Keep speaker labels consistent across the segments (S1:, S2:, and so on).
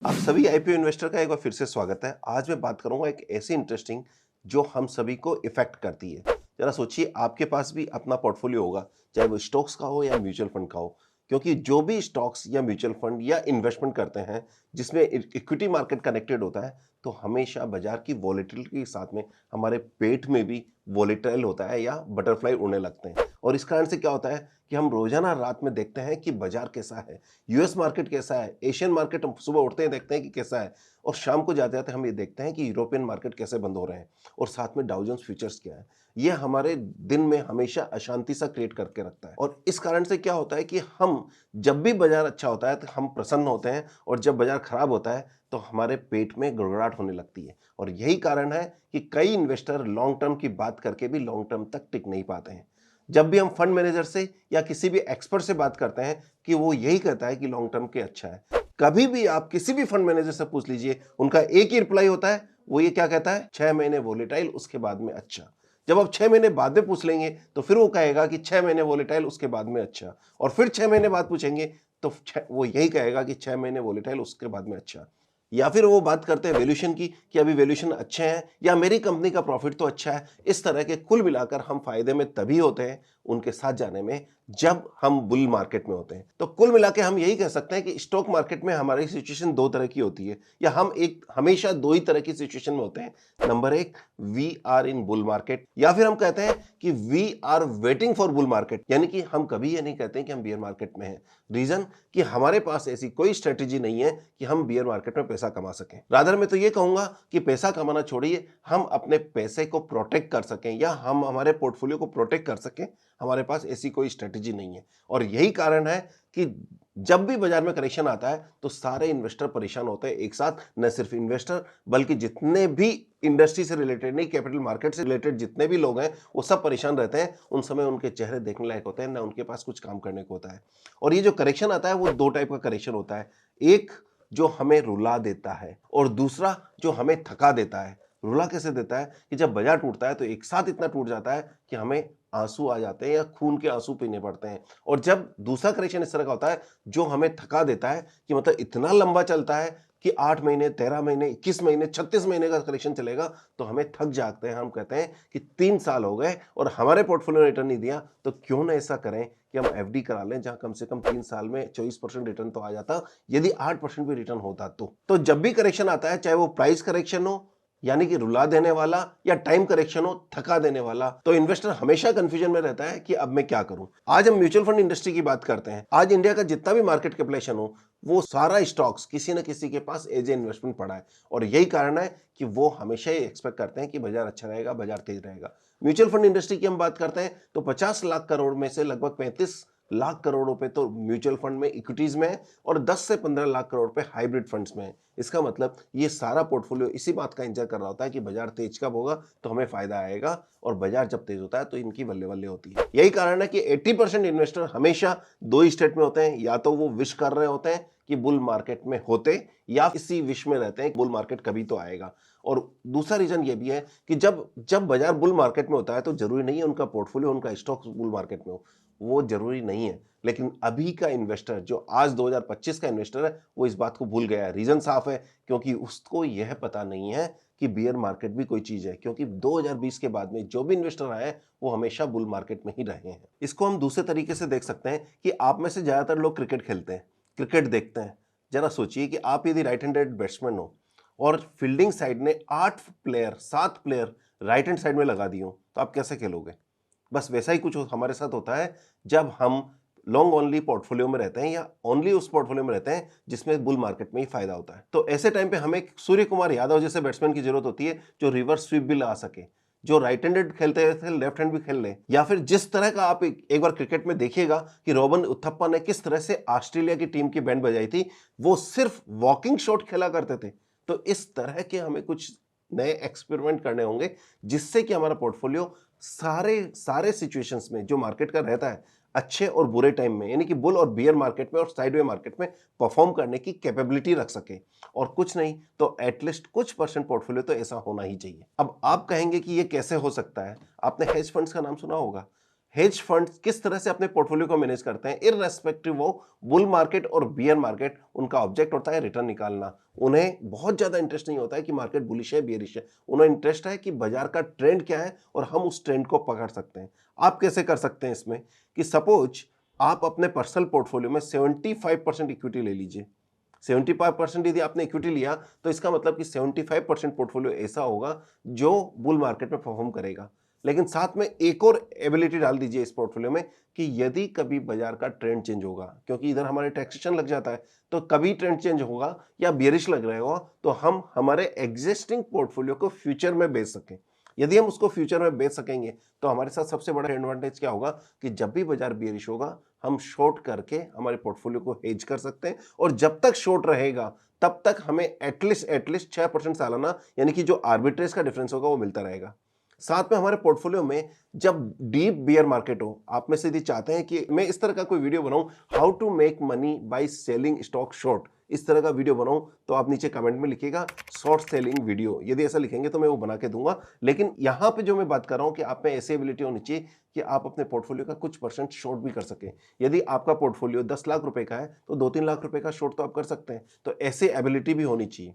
S1: आप सभी IPO investor का एक बार फिर से स्वागत है। आज मैं बात करूंगा एक ऐसी इंटरेस्टिंग जो हम सभी को इफेक्ट करती है। जरा सोचिए, आपके पास भी अपना पोर्टफोलियो होगा, चाहे वो स्टॉक्स का हो या म्यूचुअल फंड का हो। क्योंकि जो भी स्टॉक्स या म्यूचुअल फंड या इन्वेस्टमेंट करते हैं जिसमें इक्विटी मार्केट कनेक्टेड होता है, तो हमेशा बाजार की वॉलेटिलिटी के साथ में हमारे पेट में भी वॉलेटाइल होता है या बटरफ्लाई उड़ने लगते हैं। और इस कारण से क्या होता है कि हम रोजाना रात में देखते हैं कि बाजार कैसा है, यूएस मार्केट कैसा है, एशियन मार्केट हम सुबह उठते हैं देखते हैं कि कैसा है, और शाम को जाते जाते हम ये देखते हैं कि यूरोपियन मार्केट कैसे बंद हो रहे हैं और साथ में डाउ जोन्स फ्यूचर्स क्या है। ये हमारे दिन में हमेशा अशांति सा क्रिएट करके रखता है। और इस कारण से क्या होता है कि हम जब भी बाजार अच्छा होता है तो हम प्रसन्न होते हैं, और जब बाजार खराब होता है तो हमारे पेट में गड़गड़ाहट होने लगती है। और यही कारण है कि कई इन्वेस्टर लॉन्ग टर्म की बात करके भी लॉन्ग टर्म तक टिक नहीं पाते हैं। जब भी हम फंड मैनेजर से या किसी भी एक्सपर्ट से बात करते हैं कि वो यही कहता है कि लॉन्ग टर्म के अच्छा है, कभी भी आप किसी भी फंड मैनेजर से पूछ लीजिए, उनका एक ही रिप्लाई होता है। वो ये क्या कहता है? 6 महीने वोलेटाइल, उसके बाद में अच्छा। जब आप 6 महीने बाद में पूछ लेंगे तो फिर वो कहेगा कि 6 महीने वोलेटाइल, उसके बाद में अच्छा। और फिर 6 महीने बाद पूछेंगे तो वो यही कहेगा कि 6 महीने वोलेटाइल, उसके बाद में अच्छा। या फिर वो बात करते हैं वैल्यूएशन की कि अभी वैल्यूएशन अच्छे हैं या मेरी कंपनी का प्रॉफिट तो अच्छा है। इस तरह के कुल मिलाकर हम फायदे में तभी होते हैं उनके साथ जाने में जब हम बुल मार्केट में होते हैं। तो कुल मिला के हम यही कह सकते हैं कि स्टॉक मार्केट में हमारी सिचुएशन दो तरह की होती है, या हम एक हमेशा दो ही तरह की सिचुएशन में होते हैं। नंबर एक, we are in bull market, या फिर हम कहते हैं कि we are waiting for bull market, यानी कि हम कभी ये नहीं कहते हैं कि हम बियर मार्केट में हैं। रीजन कि हमारे पास ऐसी कोई स्ट्रेटेजी नहीं है कि हम बियर मार्केट में पैसा कमा सकें। रादर मैं तो ये कहूंगा कि पैसा कमाना छोड़िए, हम अपने पैसे को प्रोटेक्ट कर सकें या हम हमारे पोर्टफोलियो को प्रोटेक्ट कर सकें, हमारे पास ऐसी कोई स्ट्रेटेजी नहीं है। और यही कारण है कि जब भी बाजार में करेक्शन आता है तो सारे इन्वेस्टर परेशान होते हैं एक साथ। न सिर्फ इन्वेस्टर बल्कि जितने भी इंडस्ट्री से रिलेटेड नहीं, कैपिटल मार्केट से रिलेटेड जितने भी लोग हैं वो सब परेशान रहते हैं। उन समय उनके चेहरे देखने लायक होते हैं, ना उनके पास कुछ काम करने को होता है। और ये जो करेक्शन आता है वो दो टाइप का करेक्शन होता है। एक जो हमें रुला देता है और दूसरा जो हमें थका देता है। रुला कैसे देता है कि जब बाजार टूटता है तो एक साथ इतना टूट जाता है कि हमें आंसू आ जाते हैं या खून के आंसू पीने पड़ते हैं। और जब दूसरा करेक्शन इस तरह का होता है जो हमें थका देता है कि मतलब इतना लंबा चलता है कि 8 महीने, 13 महीने, 21 महीने, 36 महीने का करेक्शन चलेगा, तो हमें थक जाते हैं। हम कहते हैं कि 3 साल हो गए और हमारे पोर्टफोलियो ने रिटर्न नहीं दिया, तो क्यों ना ऐसा करें कि हम एफडी करा लें, जहां कम से कम 3 साल में 24% रिटर्न तो आ जाता, यदि 8% भी रिटर्न होता तो जब भी करेक्शन आता है, चाहे वो प्राइस करेक्शन हो यानी कि रुला देने वाला, या टाइम करेक्शन हो थका देने वाला, तो इन्वेस्टर हमेशा कंफ्यूजन में रहता है कि अब मैं क्या करूं। आज हम म्यूचुअल फंड इंडस्ट्री की बात करते हैं। आज इंडिया का जितना भी मार्केट कैपिटलाइजेशन हो, वो सारा स्टॉक्स किसी न किसी के पास एज ए इन्वेस्टमेंट पड़ा है। और यही कारण है कि वो हमेशा ही एक्सपेक्ट करते हैं कि बाजार अच्छा रहेगा, बाजार तेज रहेगा। म्यूचुअल फंड इंडस्ट्री की हम बात करते हैं तो 50 लाख करोड़ में से लगभग 35 लाख करोड़ रुपए तो म्यूचुअल फंड में, इक्विटीज में है, और 10 से 15 लाख करोड़ रुपए हाइब्रिड फंड्स में है। इसका मतलब ये सारा पोर्टफोलियो इसी बात का इंतजार कर रहा होता है कि बाजार तेज कब होगा तो हमें फायदा आएगा, और बाजार जब तेज होता है तो इनकी बल्ले बल्ले होती है। यही कारण है कि 80% इन्वेस्टर हमेशा दो ही स्टेट में होते हैं, या तो वो विश कर रहे होते हैं कि बुल मार्केट में होते, या इसी विश में रहते हैं बुल मार्केट कभी तो आएगा। और दूसरा रीजन ये भी है कि जब जब बाजार बुल मार्केट में होता है तो जरूरी नहीं है उनका पोर्टफोलियो, उनका स्टॉक बुल मार्केट में हो, वो जरूरी नहीं है। लेकिन अभी का इन्वेस्टर, जो आज 2025 का इन्वेस्टर है, वो इस बात को भूल गया है। रीजन साफ है, क्योंकि उसको यह पता नहीं है कि बियर मार्केट भी कोई चीज है। क्योंकि 2020 के बाद में जो भी इन्वेस्टर आए हैं वो हमेशा बुल मार्केट में ही रहे हैं। इसको हम दूसरे तरीके से देख सकते हैं कि आप में से ज्यादातर लोग क्रिकेट खेलते हैं, क्रिकेट देखते हैं। जरा सोचिए कि आप यदि राइट हैंडेड बैट्समैन हो और फील्डिंग साइड ने 8 player, 7 player right hand side में लगा दिए हो, तो आप कैसे खेलोगे? बस वैसा ही कुछ हमारे साथ होता है जब हम लॉन्ग ओनली पोर्टफोलियो में रहते हैं, या ओनली उस पोर्टफोलियो में रहते हैं जिसमें बुल मार्केट में ही फायदा होता है। तो ऐसे टाइम पे हमें सूर्य कुमार यादव जैसे बैट्समैन की जरूरत होती है जो रिवर्स स्वीप भी लगा सके, जो राइट हैंडेड खेलते थे लेफ्ट हैंड भी खेल ले। या फिर जिस तरह का आप एक बार क्रिकेट में देखिएगा कि रॉबिन उथप्पा ने किस तरह से ऑस्ट्रेलिया की टीम की बैंड बजाई थी, वो सिर्फ वॉकिंग शॉट खेला करते थे। तो इस तरह के हमें कुछ नए एक्सपेरिमेंट करने होंगे जिससे कि हमारा पोर्टफोलियो सारे सारे सिचुएशंस में जो मार्केट का रहता है, अच्छे और बुरे टाइम में, यानी कि बुल और बियर मार्केट में और साइडवे मार्केट में परफॉर्म करने की कैपेबिलिटी रख सके। और कुछ नहीं तो एटलीस्ट कुछ परसेंट पोर्टफोलियो तो ऐसा होना ही चाहिए। अब आप कहेंगे कि ये कैसे हो सकता है? आपने हेज फंड्स का नाम सुना होगा। हेज फंड्स किस तरह से अपने पोर्टफोलियो को मैनेज करते हैं, इररेस्पेक्टिव वो बुल मार्केट और बियर मार्केट, उनका ऑब्जेक्ट होता है रिटर्न निकालना। उन्हें बहुत ज्यादा इंटरेस्ट नहीं होता है कि मार्केट बुलिश है बियरिश है, उन्हें इंटरेस्ट है कि बाजार का ट्रेंड क्या है और हम उस ट्रेंड को पकड़ सकते हैं। आप कैसे कर सकते हैं इसमें कि सपोज आप अपने पर्सनल पोर्टफोलियो में 75% इक्विटी ले लीजिए। 75% यदि आपने इक्विटी लिया तो इसका मतलब कि 75% पोर्टफोलियो ऐसा होगा जो बुल मार्केट में परफॉर्म करेगा। लेकिन साथ में एक और एबिलिटी डाल दीजिए इस पोर्टफोलियो में कि यदि कभी बाजार का ट्रेंड चेंज होगा, क्योंकि इधर हमारे टैक्सेशन लग जाता है, तो कभी ट्रेंड चेंज होगा या बेरिश लग रहा होगा तो हम हमारे एग्जिस्टिंग पोर्टफोलियो को फ्यूचर में बेच सकें। यदि हम उसको फ्यूचर में बेच सकेंगे तो हमारे साथ सबसे बड़ा एडवांटेज क्या होगा कि जब भी बाजार बेरिश होगा हम शॉर्ट करके हमारे पोर्टफोलियो को हेज कर सकते हैं, और जब तक शॉर्ट रहेगा तब तक हमें एटलीस्ट 6% सालाना यानी कि जो आर्बिट्रेज का डिफरेंस होगा वो मिलता रहेगा। साथ में हमारे पोर्टफोलियो में जब डीप बियर मार्केट हो, आप में से यदि चाहते हैं कि मैं इस तरह का कोई वीडियो बनाऊं, how to make money by selling stock short, इस तरह का वीडियो बनाऊं, तो आप नीचे कमेंट में लिखिएगा शॉर्ट सेलिंग वीडियो। यदि ऐसा लिखेंगे तो मैं वो बना के दूंगा। लेकिन यहां पे जो मैं बात कर रहा हूं कि आप में ऐसी एबिलिटी होनी चाहिए कि आप अपने पोर्टफोलियो का कुछ परसेंट शॉर्ट भी कर सकें। यदि आपका पोर्टफोलियो 10 लाख रुपए का है तो 2-3 लाख रुपए का शॉर्ट तो आप कर सकते हैं। तो ऐसी एबिलिटी भी होनी चाहिए।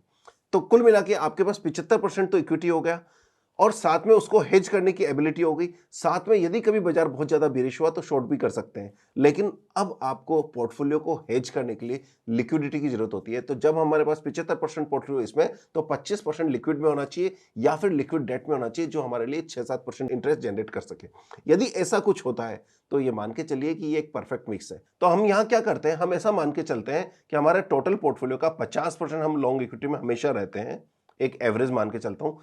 S1: तो कुल मिला के आपके पास 75% तो इक्विटी हो गया और साथ में उसको हेज करने की एबिलिटी हो गई। साथ में यदि कभी बाजार बहुत ज्यादा बेरिश हुआ तो शॉर्ट भी कर सकते हैं। लेकिन अब आपको पोर्टफोलियो को हेज करने के लिए लिक्विडिटी की जरूरत होती है। तो जब हमारे पास 75% पोर्टफोलियो इसमें, तो 25% लिक्विड में होना चाहिए या फिर लिक्विड डेट में होना चाहिए जो हमारे लिए 6-7% इंटरेस्ट जनरेट कर सके। यदि ऐसा कुछ होता है तो ये मान के चलिए कि ये एक परफेक्ट मिक्स है। तो हम यहाँ क्या करते हैं, हम ऐसा मान के चलते हैं कि हमारे टोटल पोर्टफोलियो का 50% हम लॉन्ग इक्विटी में हमेशा रहते हैं, एक एवरेज मान के चलता हूं।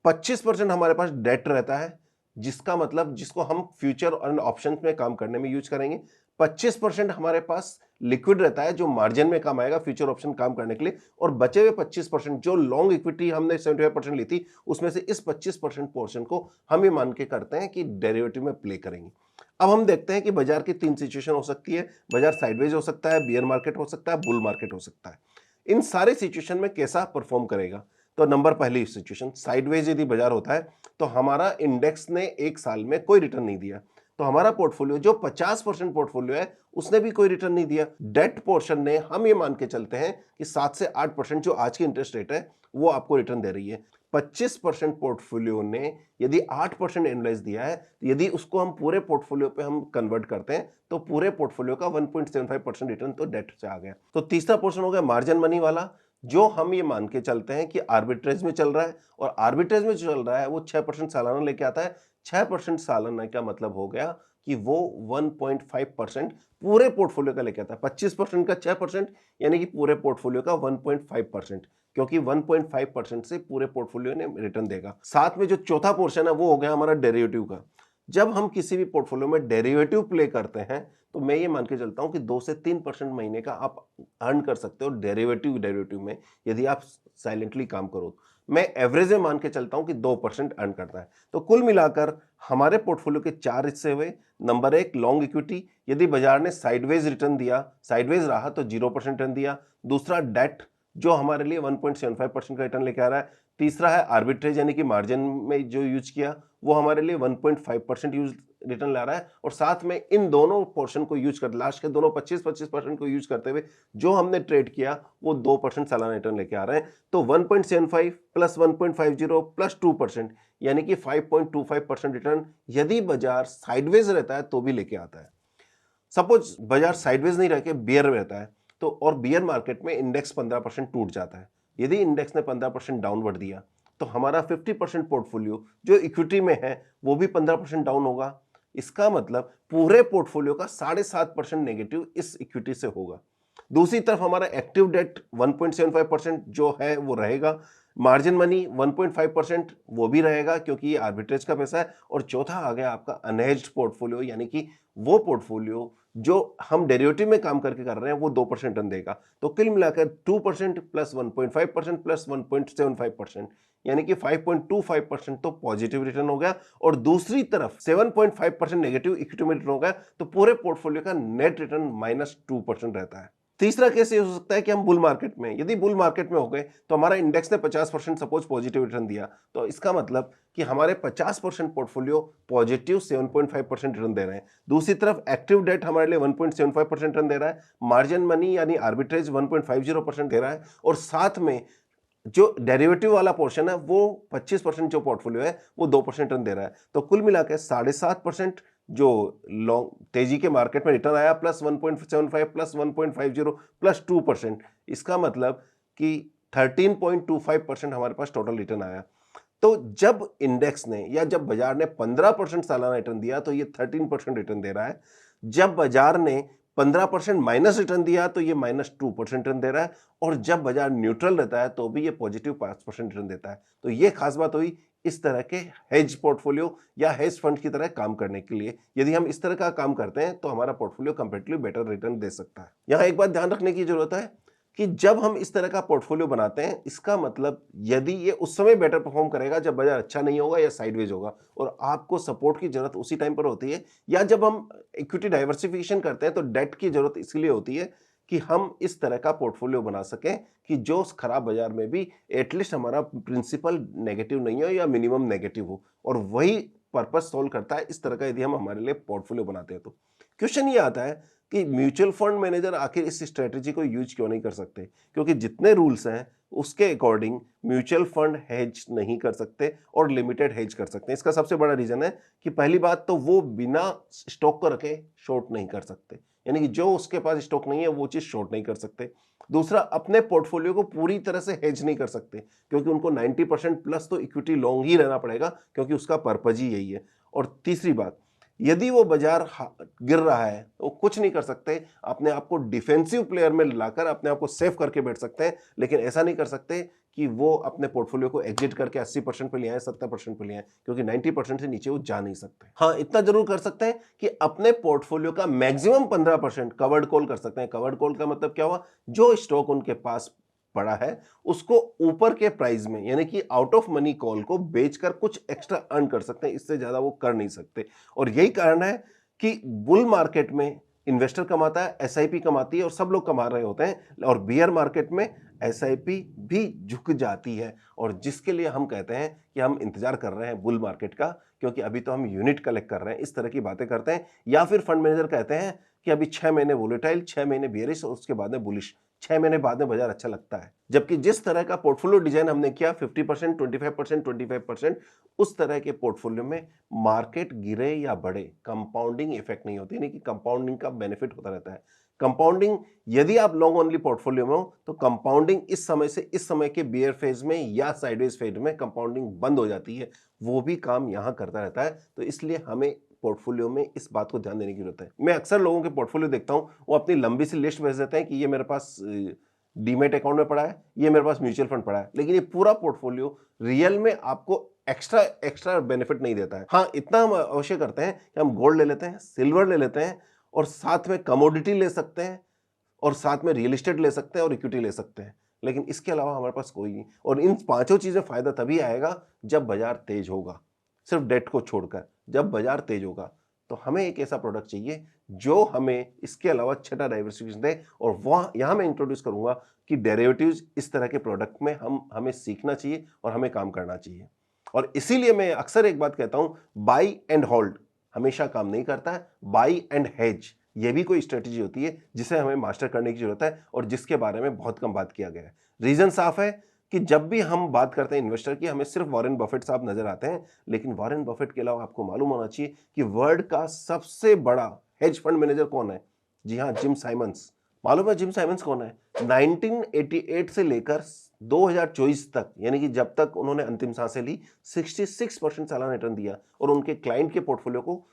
S1: 25% हमारे पास डेट रहता है, जिसका मतलब जिसको हम फ्यूचर और ऑप्शन में काम करने में यूज करेंगे। 25% हमारे पास लिक्विड रहता है जो मार्जिन में काम आएगा फ्यूचर ऑप्शन काम करने के लिए, और बचे हुए 25% जो लॉन्ग इक्विटी हमने 75% ली थी उसमें से इस 25% पोर्शन को हम ये मान के करते हैं कि डेरिवेटिव में प्ले करेंगे। अब हम देखते हैं कि बाजार की 3 सिचुएशन हो सकती है। बाजार साइडवेज हो सकता है, बियर मार्केट हो सकता है, बुल मार्केट हो सकता है। इन सारे सिचुएशन में कैसा परफॉर्म करेगा? तो नंबर पहली सिचुएशन साइडवेज यदि बाजार होता है तो हमारा इंडेक्स ने एक साल में कोई रिटर्न नहीं दिया, तो हमारा पोर्टफोलियो जो 50% पोर्टफोलियो है उसने भी कोई रिटर्न नहीं दिया। डेट पोर्शन ने, हम ये मान के चलते हैं कि 7 से 8% जो आज की इंटरेस्ट रेट है वो आपको रिटर्न दे रही है। 25% पोर्टफोलियो ने यदि 8% एनालाइज दिया है, यदि उसको हम पूरे पोर्टफोलियो पे हम कन्वर्ट करते हैं तो पूरे पोर्टफोलियो का 1.75% रिटर्न तो डेट से आ गया। तो तीसरा पोर्शन हो गया मार्जिन मनी वाला, जो हम ये मान के चलते हैं कि आर्बिट्रेज में चल रहा है, और आर्बिट्रेज में जो चल रहा है वो 6% सालाना लेके आता है। 6% सालाना का मतलब हो गया कि वो 1.5% पूरे पोर्टफोलियो का लेके आता है। 25% का 6% यानी कि पूरे पोर्टफोलियो का 1.5%, क्योंकि 1.5% से पूरे पोर्टफोलियो ने रिटर्न देगा। साथ में जो चौथा पोर्शन है वो हो गया हमारा डेरिवेटिव का। जब हम किसी भी पोर्टफोलियो में डेरिवेटिव प्ले करते हैं तो मैं ये मान के चलता हूं कि 2 से 3% महीने का आप अर्न कर सकते हो डेरिवेटिव में, यदि आप साइलेंटली काम करो। मैं एवरेज में मान के चलता हूं कि 2% अर्न करता है। तो कुल मिलाकर हमारे पोर्टफोलियो के 4 हिस्से हुए। नंबर 1 लॉन्ग इक्विटी, यदि बाजार ने साइडवेज रिटर्न दिया, साइडवेज रहा तो 0% रिटर्न दिया। दूसरा डेट जो हमारे लिए 1.75% का रिटर्न लेके आ रहा है। तीसरा है आर्बिट्रेज यानी कि मार्जिन में जो यूज किया वो हमारे लिए 1.5% यूज रिटर्न ला रहा है, और साथ में इन दोनों पोर्शन को यूज कर, लास्ट के दोनों 25% को यूज करते हुए जो हमने ट्रेड किया वो 2% सालाना रिटर्न लेके आ रहे हैं। तो 1.75 प्लस 1.50 प्लस 2% यानी कि 5.25% रिटर्न यदि बाजार साइडवेज रहता है तो भी लेके आता है। सपोज बाजार साइडवेज नहीं रह के बियर रहता है तो, और बियर मार्केट में इंडेक्स 15% टूट जाता है, यदि इंडेक्स ने 15% डाउनवर्ड दिया तो हमारा 50% पोर्टफोलियो जो इक्विटी में है वो भी 15% डाउन होगा। इसका मतलब पूरे पोर्टफोलियो का 7.5% नेगेटिव इस इक्विटी से होगा। दूसरी तरफ हमारा एक्टिव डेट 1.75% जो है वो रहेगा। मार्जिन मनी 1.5% वो भी रहेगा क्योंकि ये आर्बिट्रेज का पैसा है। और चौथा आ गया आपका अनहेज्ड पोर्टफोलियो, यानी कि वो पोर्टफोलियो जो हम डेरिवेटिव में काम करके कर रहे हैं वो 2% रन देगा। तो कुल मिलाकर 2% प्लस 1.5% प्लस 1.75% यानी कि 5.25% तो पॉजिटिव रिटर्न हो गया, और दूसरी तरफ 7.5% नेगेटिव इक्विटी में रिटर्न हो गया। तो पूरे पोर्टफोलियो का नेट रिटर्न -2% रहता है। तीसरा केस ये हो सकता है कि हम बुल मार्केट में, यदि बुल मार्केट में हो गए तो हमारा इंडेक्स ने 50% सपोज पॉजिटिव रिटर्न दिया, तो इसका मतलब कि हमारे 50% पोर्टफोलियो पॉजिटिव 7.5% रिटर्न दे रहे हैं। दूसरी तरफ एक्टिव डेट हमारे लिए 1.75% रिटर्न दे रहा है, मार्जिन मनी यानी आर्बिट्रेज 1.50% दे रहा है, और साथ में जो डेरिवेटिव वाला पोर्शन है वो 25% जो पोर्टफोलियो है वो 2% रिटर्न दे रहा है। तो कुल मिला के 7.5% जो लॉन्ग तेजी के मार्केट में रिटर्न आया, प्लस 1.75 प्लस 1.50 प्लस 2%, इसका मतलब कि 13.25% हमारे पास टोटल रिटर्न आया। तो जब इंडेक्स ने या जब बाजार ने 15% सालाना रिटर्न दिया तो ये 13% रिटर्न दे रहा है। जब बाजार ने 15% माइनस रिटर्न दिया तो ये -2% रिटर्न दे रहा है, और जब बाजार न्यूट्रल रहता है तो भी ये पॉजिटिव 5% रिटर्न देता है। तो ये खास बात हुई इस तरह के हेज पोर्टफोलियो या हेज फंड की तरह काम करने के लिए। यदि हम इस तरह का काम करते हैं तो हमारा पोर्टफोलियो कंपैरेटिवली बेटर रिटर्न दे सकता है। यहाँ एक बात ध्यान रखने की जरूरत है कि जब हम इस तरह का पोर्टफोलियो बनाते हैं, इसका मतलब यदि ये उस समय बेटर परफॉर्म करेगा जब बाजार अच्छा नहीं होगा या साइडवेज होगा, और आपको सपोर्ट की जरूरत उसी टाइम पर होती है, या जब हम इक्विटी डाइवर्सिफिकेशन करते हैं तो डेट की जरूरत इसलिए होती है कि हम इस तरह का पोर्टफोलियो बना सकें कि जो खराब बाजार में भी एटलीस्ट हमारा प्रिंसिपल नेगेटिव नहीं हो या मिनिमम नेगेटिव हो, और वही पर्पस सोल्व करता है इस तरह का यदि हम हमारे लिए पोर्टफोलियो बनाते हैं। तो क्वेश्चन ये आता है कि म्यूचुअल फंड मैनेजर आखिर इस स्ट्रेटेजी को यूज क्यों नहीं कर सकते, क्योंकि जितने रूल्स हैं उसके अकॉर्डिंग म्यूचुअल फंड हेज नहीं कर सकते और लिमिटेड हेज कर सकते हैं। इसका सबसे बड़ा रीजन है कि पहली बात तो वो बिना स्टॉक को रखे शॉर्ट नहीं कर सकते, यानी कि जो उसके पास स्टॉक नहीं है वो चीज शॉर्ट नहीं कर सकते। दूसरा, अपने पोर्टफोलियो को पूरी तरह से हेज नहीं कर सकते, क्योंकि उनको 90% प्लस तो इक्विटी लॉन्ग ही रहना पड़ेगा, क्योंकि उसका पर्पज ही यही है। और तीसरी बात, यदि वो बाजार गिर रहा है तो कुछ नहीं कर सकते, अपने आप को डिफेंसिव प्लेयर में लाकर अपने आप को सेफ करके बैठ सकते हैं, लेकिन ऐसा नहीं कर सकते कि वो अपने पोर्टफोलियो को एग्जिट करके 80% पे ले आए, 70% पे ले आए, क्योंकि 90% से नीचे वो जा नहीं सकते। हाँ, इतना जरूर कर सकते हैं कि अपने पोर्टफोलियो का मैक्सिमम 15% कवर्ड कॉल कर सकते हैं। कवर्ड कॉल का मतलब क्या हुआ, जो स्टॉक उनके पास पड़ा है उसको ऊपर के प्राइस में, यानी कि आउट ऑफ मनी कॉल को बेचकर कुछ एक्स्ट्रा अर्न कर सकते हैं, इससे ज्यादा वो कर नहीं सकते। और यही कारण है कि बुल मार्केट में इन्वेस्टर कमाता है, एसआईपी कमाती है और सब लोग कमा रहे होते हैं, और बियर मार्केट में एसआईपी भी झुक जाती है, और जिसके लिए हम कहते हैं कि हम इंतजार कर रहे हैं बुल मार्केट का, क्योंकि अभी तो हम यूनिट कलेक्ट कर रहे हैं, इस तरह की बातें करते हैं। या फिर फंड मैनेजर कहते हैं कि अभी 6 महीने वोलेटाइल, 6 महीने बियरिश और उसके बाद में बुलिश, 6 महीने बाद में बाजार अच्छा लगता है। जबकि जिस तरह का पोर्टफोलियो डिजाइन हमने किया 50%, 25%, 25%, उस तरह के पोर्टफोलियो में मार्केट गिरे या बढ़े कंपाउंडिंग इफेक्ट नहीं होती, यानी कि कंपाउंडिंग का बेनिफिट होता रहता है। कंपाउंडिंग, यदि आप लॉन्ग ओनली पोर्टफोलियो में हो तो कंपाउंडिंग इस समय से इस समय के बियर फेज में या साइडवेज फेज में कंपाउंडिंग बंद हो जाती है, वो भी काम यहां करता रहता है। तो इसलिए हमें पोर्टफोलियो में इस बात को ध्यान देने की जरूरत है। मैं अक्सर लोगों के पोर्टफोलियो देखता हूं, वो अपनी लंबी सी लिस्ट भेज देते हैं कि ये मेरे पास डीमेट अकाउंट में पड़ा है, ये मेरे पास म्यूचुअल फंड पड़ा है, लेकिन ये पूरा पोर्टफोलियो रियल में आपको एक्स्ट्रा एक्स्ट्रा बेनिफिट नहीं देता है। हाँ, इतना हम अवश्य करते हैं कि हम गोल्ड ले लेते हैं, सिल्वर ले लेते हैं, और साथ में कमोडिटी ले सकते हैं, और साथ में रियल एस्टेट ले सकते हैं और इक्विटी ले सकते हैं, लेकिन इसके अलावा हमारे पास कोई नहीं। और इन पांचों चीजें फायदा तभी आएगा जब बाजार तेज होगा, सिर्फ डेट को छोड़कर। जब बाजार तेज होगा तो हमें एक ऐसा प्रोडक्ट चाहिए जो हमें इसके अलावा छठा डाइवर्सिफिकेशन दे, और वह यहां मैं इंट्रोड्यूस करूंगा कि डेरिवेटिव्स इस तरह के प्रोडक्ट में हमें सीखना चाहिए और हमें काम करना चाहिए। और इसीलिए मैं अक्सर एक बात कहता हूं, बाई एंड होल्ड हमेशा काम नहीं करता है, बाई एंड हेज ये भी कोई स्ट्रेटेजी होती है जिसे हमें मास्टर करने की जरूरत है, और जिसके बारे में बहुत कम बात किया गया है। रीजन साफ है कि जब भी हम बात करते हैं इन्वेस्टर की, हमें सिर्फ वॉरेन बफेट साहब नजर आते हैं, लेकिन वॉरेन बफेट के अलावा आपको मालूम होना चाहिए कि वर्ल्ड का सबसे बड़ा हेज फंड मैनेजर कौन है। जी हाँ, जिम साइमंस। मालूम है जिम साइमंस कौन है? 1988 से लेकर 2024 तक, यानी कि जब तक उन्होंने अंतिम सांसें ली, 66% सालाना रिटर्न दिया, और उनके क्लाइंट के पोर्टफोलियो को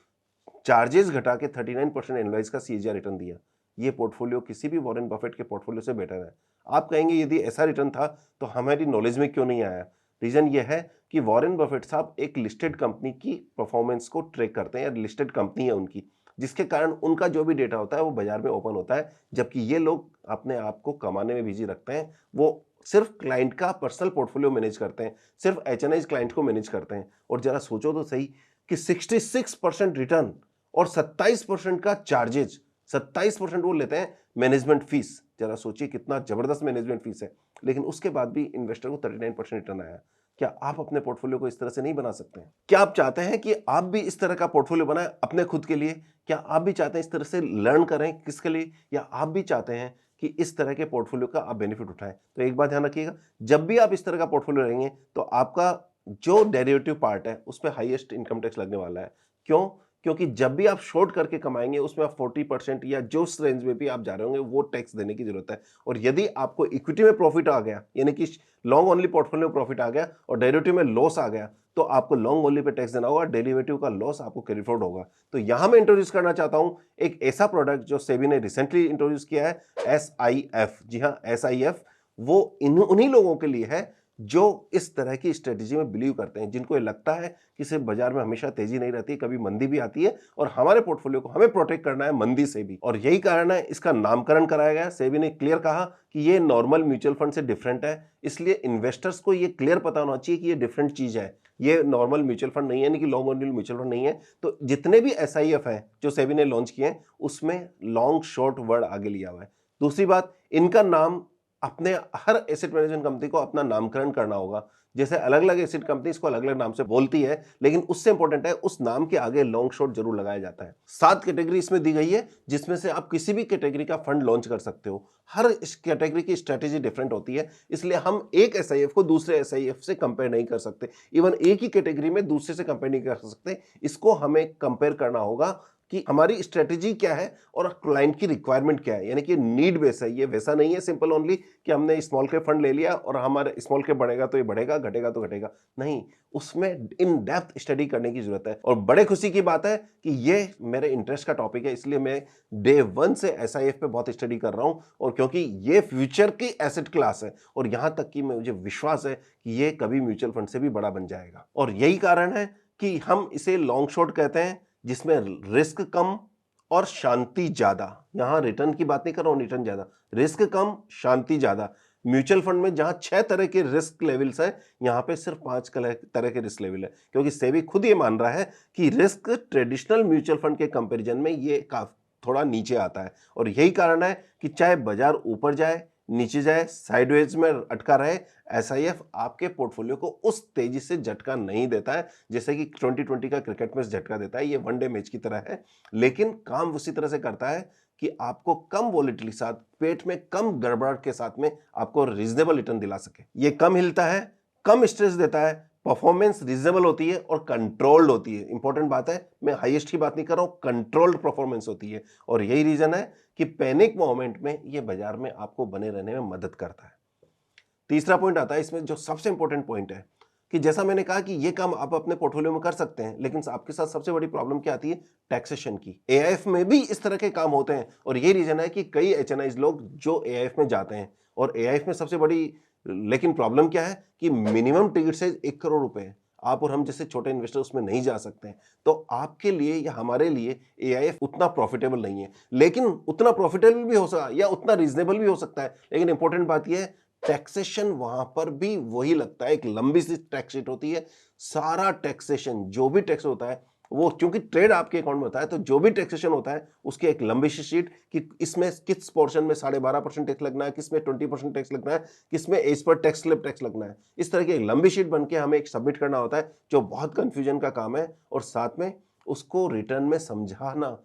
S1: चार्जेस घटा के 39% एनुअलाइज का सीएजीआर रिटर्न दिया। ये पोर्टफोलियो किसी भी वॉरेन बफेट के पोर्टफोलियो से बेटर है। आप कहेंगे यदि ऐसा रिटर्न था तो हमारी नॉलेज में क्यों नहीं आया? रीजन ये है कि वॉरेन बफेट साहब एक लिस्टेड कंपनी की परफॉर्मेंस को ट्रैक करते हैं, या लिस्टेड कंपनी है उनकी, जिसके कारण उनका जो भी डेटा होता है वो बाजार में ओपन होता है, जबकि ये लोग अपने आप को कमाने में बिजी रखते हैं। वो सिर्फ क्लाइंट का पर्सनल पोर्टफोलियो मैनेज करते हैं, सिर्फ एचएनआई क्लाइंट को मैनेज करते हैं। और जरा सोचो तो सही कि 66% रिटर्न और 27% का चार्जेज, 27% वो लेते हैं मैनेजमेंट फीस, जरा सोचिए कितना जबरदस्त मैनेजमेंट फीस है, लेकिन उसके बाद भी इन्वेस्टर को 39% रिटर्न आया। क्या आप अपने पोर्टफोलियो को इस तरह से नहीं बना सकते हैं? क्या आप चाहते हैं कि आप भी इस तरह का पोर्टफोलियो बनाएं अपने खुद के लिए? क्या आप भी चाहते हैं इस तरह से लर्न करें किसके लिए, या आप भी चाहते हैं कि इस तरह के पोर्टफोलियो का आप बेनिफिट उठाएं? तो एक बात ध्यान रखिएगा, जब भी आप इस तरह का पोर्टफोलियो रहेंगे तो आपका जो डेरिवेटिव पार्ट है उस पे हाईएस्ट इनकम टैक्स लगने वाला है। क्यों? क्योंकि जब भी आप शॉर्ट करके कमाएंगे उसमें आप 40% या जो उस रेंज में भी आप जा रहे होंगे वो टैक्स देने की जरूरत है। और यदि आपको इक्विटी में प्रॉफिट आ गया, यानी कि लॉन्ग ओनली पोर्टफोलियो में प्रॉफिट आ गया और डेरिवेटिव में लॉस आ गया, तो आपको लॉन्ग ओनली पे टैक्स देना होगा, डेरिवेटिव का लॉस आपको कैरी फॉरवर्ड होगा। तो यहां मैं इंट्रोड्यूस करना चाहता हूं एक ऐसा प्रोडक्ट जो सेबी ने रिसेंटली इंट्रोड्यूस किया है, SIF। जी हां, SIF वो उन्हीं लोगों के लिए है जो इस तरह की स्ट्रेटेजी में बिलीव करते हैं, जिनको ये लगता है कि सिर्फ बाजार में हमेशा तेजी नहीं रहती, कभी मंदी भी आती है और हमारे पोर्टफोलियो को हमें प्रोटेक्ट करना है मंदी से भी। और यही कारण है इसका नामकरण कराया गया। सेबी ने क्लियर कहा कि ये नॉर्मल म्यूचुअल फंड से डिफरेंट है, इसलिए इन्वेस्टर्स को ये क्लियर पता होना चाहिए कि ये डिफरेंट चीज है, ये नॉर्मल म्यूचुअल फंड नहीं है, यानी कि लॉन्ग ओनली म्यूचुअल फंड नहीं है। तो जितने भी SIF हैं जो सेबी ने लॉन्च किए हैं उसमें लॉन्ग शॉर्ट वर्ड आगे लिया हुआ है। दूसरी बात, इनका नाम अपने हर एसेट मैनेजमेंट कंपनी को अपना नामकरण करना होगा। जैसे अलग अलग एसेट कंपनी इसको अलग अलग नाम से बोलती है, लेकिन उससे इंपॉर्टेंट है उस नाम के आगे लॉन्ग शॉर्ट जरूर लगाया जाता है। 7 कैटेगरी इसमें दी गई है, जिसमें से आप किसी भी कैटेगरी का फंड लॉन्च कर सकते हो। हर इस कैटेगरी की स्ट्रेटेजी डिफरेंट होती है, इसलिए हम एक SIF को दूसरे SIF से कंपेयर नहीं कर सकते। इवन एक ही कैटेगरी में दूसरे से कंपेयर नहीं कर सकते, इसको हमें कंपेयर करना होगा कि हमारी स्ट्रेटेजी क्या है और क्लाइंट की रिक्वायरमेंट क्या है, यानी कि नीड बेस है। ये वैसा नहीं है सिंपल ओनली कि हमने स्मॉल कैप फंड ले लिया और हमारे स्मॉल कैप बढ़ेगा तो ये बढ़ेगा, घटेगा तो घटेगा, नहीं, उसमें इन डेप्थ स्टडी करने की जरूरत है। और बड़े खुशी की बात है कि ये मेरे इंटरेस्ट का टॉपिक है, इसलिए मैं डे 1 से SIF पे बहुत स्टडी कर रहा हूं, और क्योंकि ये फ्यूचर की एसेट क्लास है और यहां तक कि मुझे विश्वास है कि ये कभी म्यूचुअल फंड से भी बड़ा बन जाएगा। और यही कारण है कि हम इसे लॉन्ग शॉर्ट कहते हैं, जिसमें रिस्क कम और शांति ज्यादा। यहां रिटर्न की बात नहीं कर रहा हूं, रिटर्न ज्यादा, रिस्क कम, शांति ज्यादा। म्यूचुअल फंड में जहां 6 तरह के रिस्क लेवल्स है, यहां पे सिर्फ 5 तरह के रिस्क लेवल है, क्योंकि सेबी खुद ये मान रहा है कि रिस्क ट्रेडिशनल म्यूचुअल फंड के कंपैरिजन में ये थोड़ा नीचे आता है। और यही कारण है कि चाहे बाजार ऊपर जाए, नीचे जाए, साइडवेज में अटका रहे, SIF आपके पोर्टफोलियो को उस तेजी से झटका नहीं देता है जैसे कि 2020 का क्रिकेट मैच झटका देता है। ये वनडे मैच की तरह है, लेकिन काम उसी तरह से करता है कि आपको कम वॉलेटिलिटी के साथ, पेट में कम गड़बड़ाहट के साथ में आपको रीजनेबल रिटर्न दिला सके। ये कम हिलता है, कम स्ट्रेस देता है, परफॉर्मेंस रीजनेबल होती है और कंट्रोल्ड होती है। इंपॉर्टेंट बात है, मैं हाईएस्ट की बात नहीं कर रहा हूं, कंट्रोल्ड परफॉर्मेंस होती है। और यही रीजन है कि पैनिक मोमेंट में ये बाजार में आपको बने रहने में मदद करता है। तीसरा पॉइंट आता है इसमें, जो सबसे इंपॉर्टेंट पॉइंट है, कि जैसा मैंने कहा कि ये काम आप अपने पोर्टफोलियो में कर सकते हैं, लेकिन आपके साथ सबसे बड़ी प्रॉब्लम क्या आती है? टैक्सेशन की। AIF में भी इस तरह के काम होते हैं, और यही रीजन है कि कई HNIs लोग जो AIF में जाते हैं, और AIF में सबसे बड़ी लेकिन प्रॉब्लम क्या है कि मिनिमम टिकट साइज 1 करोड़ रुपए है। आप और हम जैसे छोटे इन्वेस्टर उसमें नहीं जा सकते हैं। तो आपके लिए या हमारे लिए AIF उतना प्रॉफिटेबल नहीं है, लेकिन उतना प्रॉफिटेबल भी हो सकता है या उतना रीजनेबल भी हो सकता है। लेकिन इंपॉर्टेंट बात यह है, टैक्सेशन वहां पर भी वही लगता है, एक लंबी सी टैक्स शीट होती है। सारा टैक्सेशन, जो भी टैक्स होता है, वो क्योंकि ट्रेड आपके अकाउंट में होता है, तो जो भी टैक्सेशन होता है उसकी एक लंबी सी शीट कि इसमें किस पोर्शन में 12.5% टैक्स लगना है, किसमें 20% टैक्स लगना है, किसमें as per tax slip tax लगना है। इस तरह की एक लंबी शीट बन के हमें एक सबमिट करना होता है, जो बहुत कंफ्यूजन का काम है। और साथ में उसको रिटर्न में समझाना,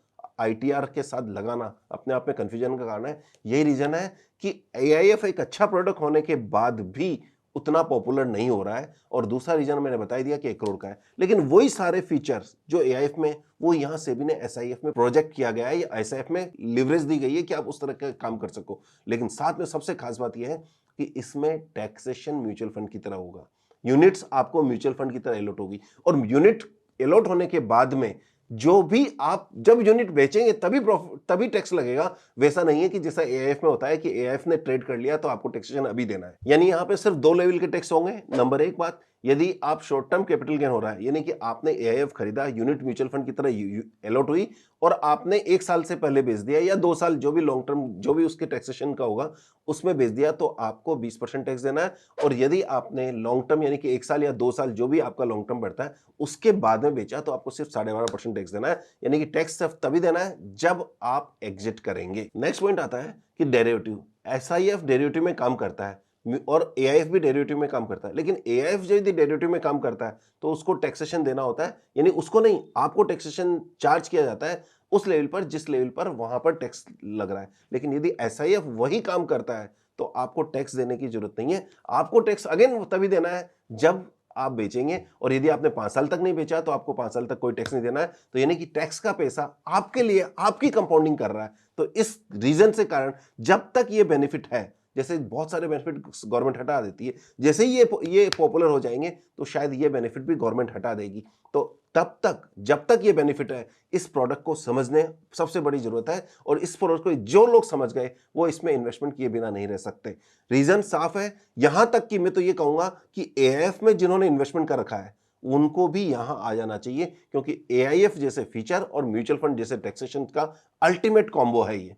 S1: ITR के साथ लगाना अपने आप में कंफ्यूजन का कारण है। यही रीजन है कि AIF एक अच्छा प्रोडक्ट होने के बाद भी उतना पॉपुलर नहीं हो रहा है। और दूसरा रीजन मैंने बता दिया कि 1 करोड़ का है, लेकिन वही सारे फीचर्स जो AIF में, वो यहां सेबी ने SIF में प्रोजेक्ट किया गया है, या SIF में लिवरेज दी गई है कि आप उस तरह का काम कर सको। लेकिन साथ में सबसे खास बात यह है कि इसमें टैक्सेशन म्यूचुअल फंड की तरह होगा, यूनिट्स आपको म्यूचुअल फंड की तरह अलॉट होगी, और यूनिट अलॉट होने के बाद में जो भी आप जब यूनिट बेचेंगे तभी टैक्स लगेगा। वैसा नहीं है कि जैसा AIF में होता है कि AIF ने ट्रेड कर लिया तो आपको टैक्सेशन अभी देना है। यानी यहां पे सिर्फ 2 लेवल के टैक्स होंगे। नंबर 1 बात, यदि आप शॉर्ट टर्म कैपिटल गेन हो रहा है, यानी कि आपने AIF खरीदा, यूनिट म्यूचुअल फंड की तरह अलॉट हुई, और आपने 1 साल से पहले बेच दिया या 2 साल, जो भी लॉन्ग टर्म जो भी उसके टैक्सेशन का होगा उसमें बेच दिया, तो आपको 20% टैक्स देना है। और यदि आपने लॉन्ग टर्म यानी कि 1 साल या 2 साल जो भी आपका लॉन्ग टर्म बढ़ता है उसके बाद में बेचा, तो आपको सिर्फ 12.5% टैक्स देना है। यानी कि टैक्स सिर्फ तभी देना है जब आप एग्जिट करेंगे। नेक्स्ट पॉइंट आता है कि डेरिवेटिव। SIF डेरिवेटिव में काम करता है और AIF भी डेरिवेटिव में काम करता है, लेकिन AIF यदि डेरिवेटिव में काम करता है तो उसको टैक्सेशन देना होता है, यानी उसको नहीं, आपको टैक्सेशन चार्ज किया जाता है उस लेवल पर जिस लेवल पर वहां पर टैक्स लग रहा है। लेकिन यदि SIF वही काम करता है तो आपको टैक्स देने की जरूरत नहीं है। आपको टैक्स अगेन तभी देना है जब आप बेचेंगे, और यदि आपने 5 साल तक नहीं बेचा तो आपको 5 साल तक कोई टैक्स नहीं देना है। तो यानी कि टैक्स का पैसा आपके लिए आपकी कंपाउंडिंग कर रहा है। तो इस रीजन से कारण जब तक ये बेनिफिट है, जैसे बहुत सारे बेनिफिट गवर्नमेंट हटा देती है, जैसे ही ये पॉपुलर हो जाएंगे तो शायद ये बेनिफिट भी गवर्नमेंट हटा देगी। तो तब तक जब तक ये बेनिफिट है, इस प्रोडक्ट को समझने सबसे बड़ी जरूरत है, और इस प्रोडक्ट को जो लोग समझ गए वो इसमें इन्वेस्टमेंट किए बिना नहीं रह सकते। रीजन साफ है, यहां तक कि मैं तो ये कहूंगा कि AIF में जिन्होंने इन्वेस्टमेंट कर रखा है उनको भी यहां आ जाना चाहिए, क्योंकि AIF जैसे फीचर और म्यूचुअल फंड जैसे टैक्सेशन का अल्टीमेट कॉम्बो है ये।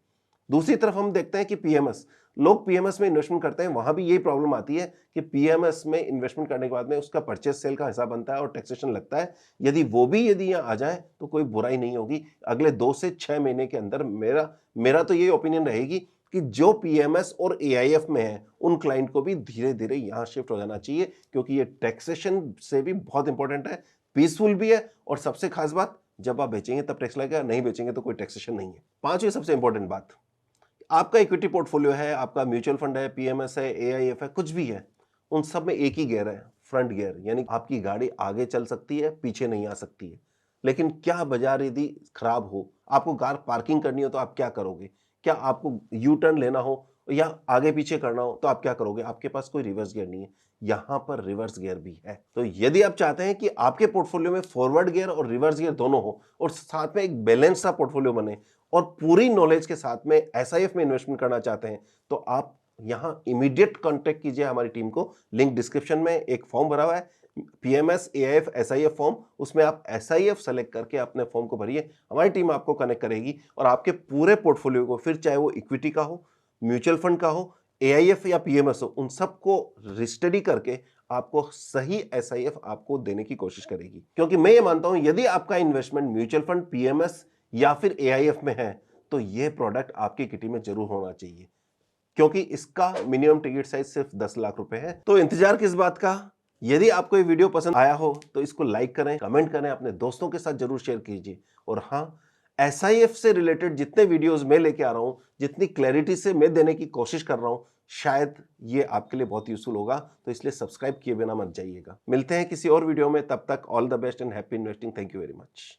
S1: दूसरी तरफ हम देखते हैं कि PMS, लोग PMS में इन्वेस्टमेंट करते हैं, वहां भी यही प्रॉब्लम आती है कि PMS में इन्वेस्टमेंट करने के बाद में उसका परचेस सेल का हिसाब बनता है और टैक्सेशन लगता है। यदि यहाँ आ जाए तो कोई बुराई नहीं होगी। अगले 2 से 6 महीने के अंदर मेरा तो ये ओपिनियन रहेगी कि जो PMS और AIF में है उन क्लाइंट को भी धीरे धीरे यहाँ शिफ्ट हो जाना चाहिए, क्योंकि ये टैक्सेशन से भी बहुत इंपॉर्टेंट है, पीसफुल भी है, और सबसे खास बात, जब आप बेचेंगे तब टैक्स लगेगा, नहीं बेचेंगे तो कोई टैक्सेशन नहीं है। पांचवी सबसे इंपॉर्टेंट बात, आपका इक्विटी पोर्टफोलियो है, आपका म्यूचुअल फंड है, PMS है, AIF है, कुछ भी है, उन सब में एक ही गियर है, फ्रंट गियर, यानी आपकी गाड़ी आगे चल सकती है, पीछे नहीं आ सकती है। लेकिन क्या बाजार यदि खराब हो, आपको कार पार्किंग करनी हो तो आप क्या करोगे? क्या आपको यू टर्न लेना हो या आगे पीछे करना हो तो आप क्या करोगे? आपके पास कोई रिवर्स गियर नहीं है। यहां पर रिवर्स गियर भी है। तो यदि आप चाहते हैं कि आपके पोर्टफोलियो में फॉरवर्ड गियर और रिवर्स गियर दोनों हो और साथ में एक बैलेंस सा पोर्टफोलियो बने और पूरी नॉलेज के साथ में SIF में इन्वेस्टमेंट करना चाहते हैं, तो आप यहां इमीडिएट कांटेक्ट कीजिए हमारी टीम को। लिंक डिस्क्रिप्शन में एक फॉर्म भरा हुआ है, PMS AIF SIF फॉर्म, उसमें आप SIF सेलेक्ट करके अपने फॉर्म को भरिए, हमारी टीम आपको कनेक्ट करेगी और आपके पूरे पोर्टफोलियो को, फिर चाहे वो इक्विटी का हो, म्यूचुअल फंड का हो, AIF या PMS हो, उन सबको रिस्टडी करके आपको सही SIF आपको देने की कोशिश करेगी। क्योंकि मैं ये मानता हूं यदि आपका इन्वेस्टमेंट म्यूचुअल फंड, PMS या फिर AIF में है तो ये प्रोडक्ट आपकी किटी में जरूर होना चाहिए, क्योंकि इसका मिनिमम टिकट साइज सिर्फ 10 लाख रुपए है। तो इंतजार किस बात का? यदि आपको ये वीडियो पसंद आया हो तो इसको लाइक करें, कमेंट करें, अपने दोस्तों के साथ जरूर शेयर कीजिए। और हाँ, SIF से रिलेटेड जितने वीडियोस मैं लेके आ रहा हूं, जितनी क्लैरिटी से मैं देने की कोशिश कर रहा हूं, शायद ये आपके लिए बहुत यूजफुल होगा, तो इसलिए सब्सक्राइब किए बिना मत जाइएगा। मिलते हैं किसी और वीडियो में, तब तक all the best and happy investing. Thank you very much.